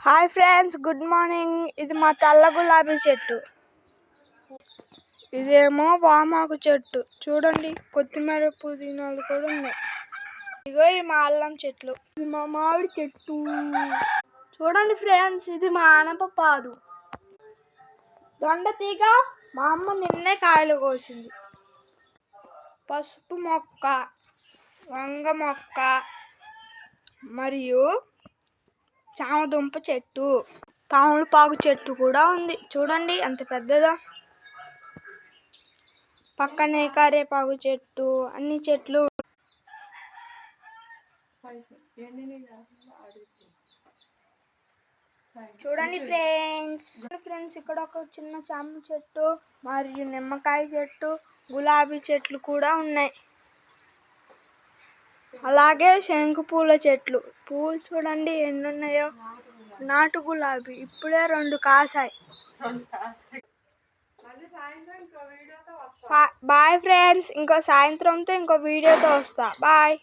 Hi friends, good morning. ఇది మా తెల్ల గులాబీ చెట్టు. ఇదేమో వామాకు చెట్టు. చూడండి, కొత్తిమీర పుదీనాలు కూడా ఉన్నాయి. ఇగో ఈ మా అల్లం చెట్లు. ఇది మా మామిడి చెట్టు. చూడండి ఫ్రెండ్స్, ఇది మా ఆనపపాదు. దొండ తీగ మా అమ్మ నిన్నే కాయలు కోసింది. పసుపు మొక్క, వంగ మొక్క మరియు చామదుంప చెట్టు, తామలపాకు చెట్టు కూడా ఉంది. చూడండి ఎంత పెద్దదో. పక్కనే కరివేపాకు చెట్టు, అన్ని చెట్లు. చూడండి ఫ్రెండ్స్, ఇక్కడ ఒక చిన్న చామ చెట్టు మరియు నిమ్మకాయ చెట్టు, గులాబీ చెట్లు కూడా ఉన్నాయి. అలాగే శంకు పూల చెట్లు. పూలు చూడండి ఎన్ని ఉన్నాయో. నాటు గులాబీ ఇప్పుడే 2 కాసాయి. బాయ్ ఫ్రెండ్స్, ఇంకో సాయంత్రంతో ఇంకో వీడియోతో వస్తా. బాయ్.